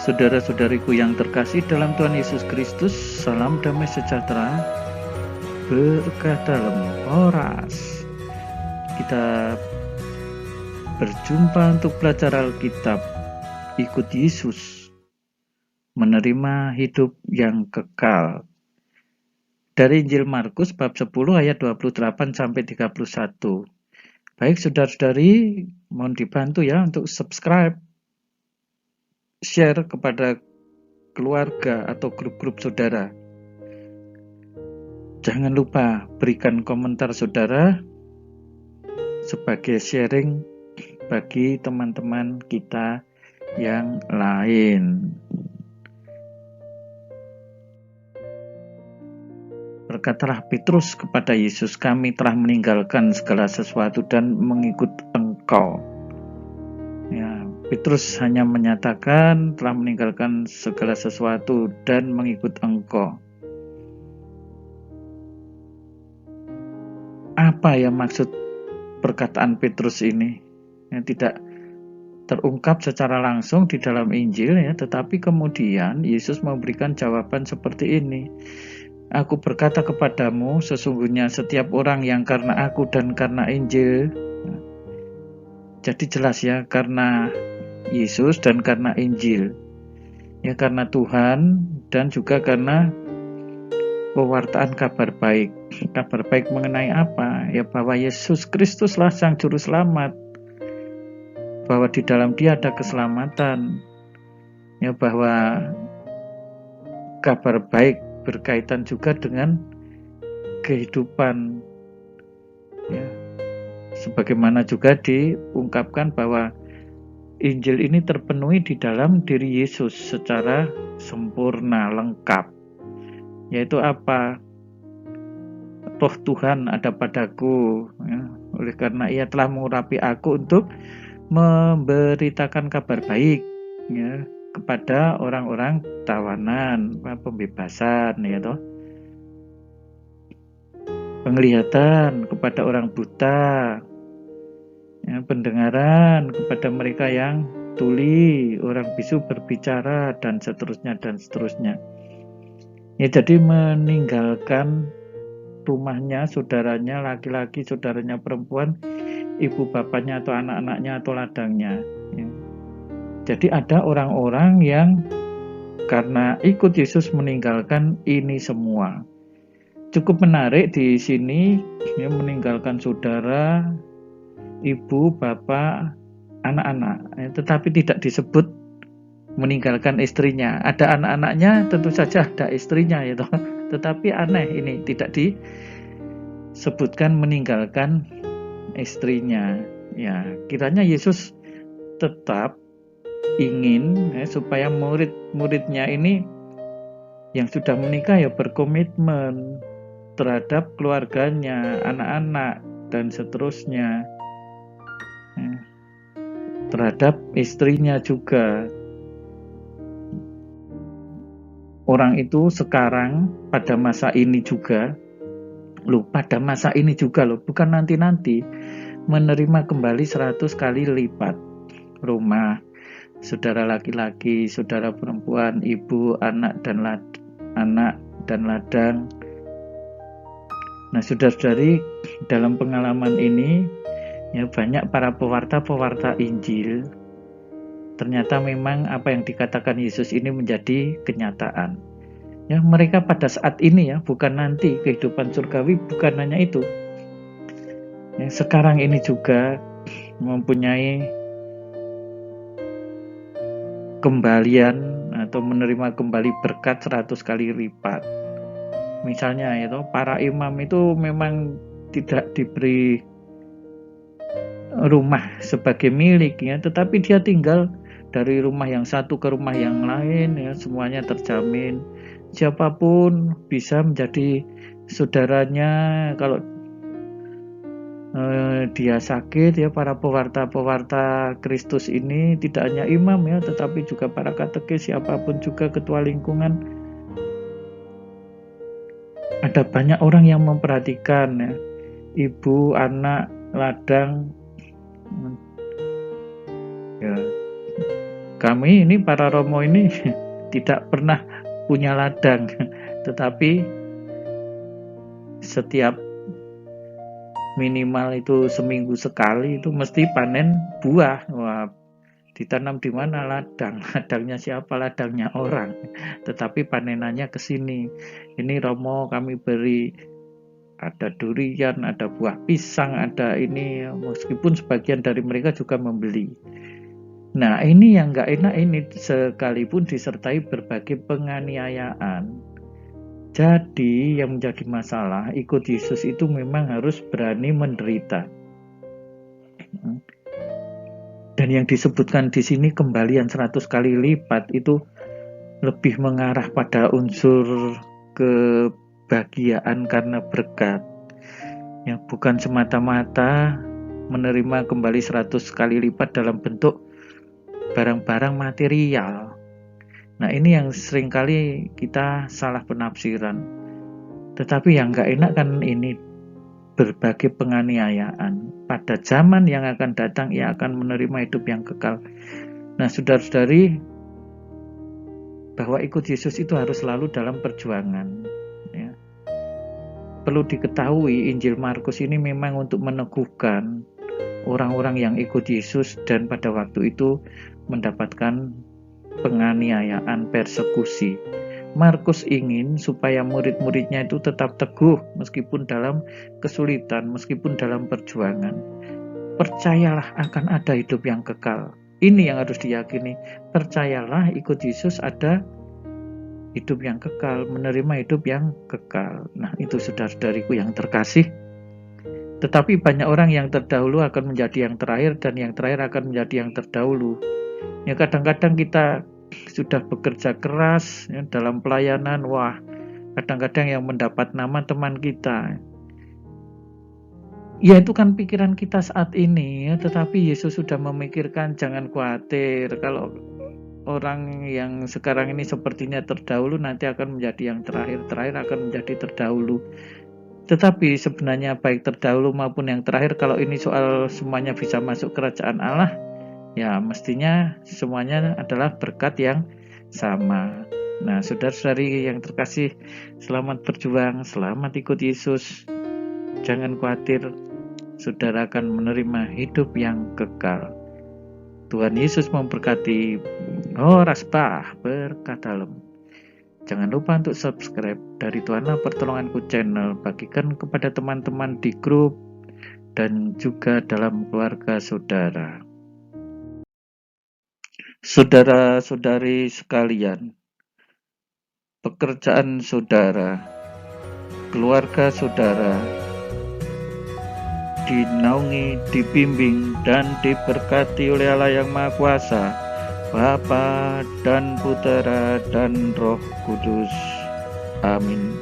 Saudara-saudariku yang terkasih dalam Tuhan Yesus Kristus, salam damai sejahtera, berkah dalam Horas. Kita berjumpa untuk belajar Alkitab, ikut Yesus, menerima hidup yang kekal. Dari Injil Markus bab 10 ayat 28 sampai 31. Baik saudara-saudari, mohon dibantu ya untuk subscribe, share kepada keluarga atau grup-grup saudara. Jangan lupa berikan komentar saudara sebagai sharing bagi teman-teman kita yang lain. Berkatalah Petrus kepada Yesus, kami telah meninggalkan segala sesuatu dan mengikut Engkau. Ya, Petrus hanya menyatakan telah meninggalkan segala sesuatu dan mengikut Engkau. Apa ya maksud perkataan Petrus ini? Yang tidak terungkap secara langsung di dalam Injil ya, tetapi kemudian Yesus memberikan jawaban seperti ini. Aku berkata kepadamu, sesungguhnya setiap orang yang karena aku dan karena Injil, jadi jelas ya, karena Yesus dan karena Injil, ya karena Tuhan dan juga karena pewartaan kabar baik. Kabar baik mengenai apa? Ya bahwa Yesus Kristuslah Sang Juru Selamat, bahwa di dalam Dia ada keselamatan, ya bahwa kabar baik berkaitan juga dengan kehidupan, ya sebagaimana juga diungkapkan bahwa Injil ini terpenuhi di dalam diri Yesus secara sempurna, lengkap, yaitu apa? Roh Tuhan ada padaku, ya. Oleh karena Ia telah mengurapi aku untuk memberitakan kabar baik, ya, kepada orang-orang tawanan, pembebasan, ya toh, penglihatan kepada orang buta, ya, pendengaran kepada mereka yang tuli, orang bisu berbicara, dan seterusnya dan seterusnya. Ya, jadi meninggalkan rumahnya, saudaranya laki-laki, saudaranya perempuan, ibu bapaknya atau anak-anaknya atau ladangnya, ya. Jadi ada orang-orang yang karena ikut Yesus meninggalkan ini semua. Cukup menarik di sini, ya, meninggalkan saudara, ibu, bapak, anak-anak, ya, tetapi tidak disebut meninggalkan istrinya. Ada anak-anaknya, tentu saja ada istrinya, ya, tetapi aneh ini tidak disebutkan meninggalkan istrinya. Ya, kiranya Yesus tetap ingin supaya murid-muridnya ini yang sudah menikah ya berkomitmen terhadap keluarganya, anak-anak dan seterusnya, terhadap istrinya juga. Orang itu sekarang pada masa ini juga bukan nanti-nanti, menerima kembali 100 kali lipat rumah, saudara laki-laki, saudara perempuan, ibu, anak dan ladang. Nah, saudara-saudari, dalam pengalaman ini ya banyak para pewarta Injil. Ternyata memang apa yang dikatakan Yesus ini menjadi kenyataan. Ya, mereka pada saat ini ya, bukan nanti, kehidupan surgawi bukan hanya itu. Ya, sekarang ini juga mempunyai kembalian atau menerima kembali berkat 100 kali lipat. Misalnya ya, para imam itu memang tidak diberi rumah sebagai milik ya, tetapi dia tinggal dari rumah yang satu ke rumah yang lain ya, semuanya terjamin. Siapapun bisa menjadi saudaranya kalau dia sakit ya. Para pewarta Kristus ini tidak hanya imam ya, tetapi juga para katekis, siapapun juga, ketua lingkungan. Ada banyak orang yang memperhatikan ya, ibu, anak, ladang ya. kami ini para romo ini tidak pernah punya ladang, tetapi setiap minimal itu seminggu sekali itu mesti panen buah. Wah, ditanam di mana ladang? Ladangnya siapa? Ladangnya orang. Tetapi panenannya ke sini. Ini romo kami beri, ada durian, ada buah pisang, ada ini, meskipun sebagian dari mereka juga membeli. Nah, ini yang nggak enak ini, sekalipun disertai berbagai penganiayaan. Jadi yang menjadi masalah ikut Yesus itu memang harus berani menderita. Dan yang disebutkan di sini kembalian 100 kali lipat itu lebih mengarah pada unsur kebahagiaan karena berkat. Yang bukan semata-mata menerima kembali 100 kali lipat dalam bentuk barang-barang material. Nah, ini yang seringkali kita salah penafsiran. Tetapi yang nggak enak kan ini berbagai penganiayaan. Pada zaman yang akan datang ia akan menerima hidup yang kekal. Nah, saudara-saudari, bahwa ikut Yesus itu harus selalu dalam perjuangan. Ya. Perlu diketahui Injil Markus ini memang untuk meneguhkan orang-orang yang ikut Yesus dan pada waktu itu mendapatkan penganiayaan, persekusi. Markus ingin supaya murid-muridnya itu tetap teguh meskipun dalam kesulitan, meskipun dalam perjuangan. Percayalah akan ada hidup yang kekal. Ini yang harus diyakini. Percayalah ikut Yesus ada hidup yang kekal, menerima hidup yang kekal. Nah, itu saudara-saudariku yang terkasih. Tetapi banyak orang yang terdahulu akan menjadi yang terakhir dan yang terakhir akan menjadi yang terdahulu. Ya, kadang-kadang kita sudah bekerja keras ya, dalam pelayanan, wah, kadang-kadang yang mendapat nama teman kita. Ya, itu kan pikiran kita saat ini ya, tetapi Yesus sudah memikirkan, jangan khawatir kalau orang yang sekarang ini sepertinya terdahulu nanti akan menjadi yang terakhir, terakhir akan menjadi terdahulu. Tetapi sebenarnya baik terdahulu maupun yang terakhir, kalau ini soal semuanya bisa masuk kerajaan Allah, ya mestinya semuanya adalah berkat yang sama. Nah, saudara-saudari yang terkasih, selamat berjuang, selamat ikut Yesus. Jangan khawatir, saudara akan menerima hidup yang kekal. Tuhan Yesus memberkati. Horas bah berkat dalam. Jangan lupa untuk subscribe dari Tuhanlah Pertolonganku channel, bagikan kepada teman-teman di grup dan juga dalam keluarga saudara. Saudara-saudari sekalian, pekerjaan saudara, keluarga saudara dinaungi, dibimbing, dan diberkati oleh Allah yang Maha Kuasa, Bapa dan Putera dan Roh Kudus. Amin.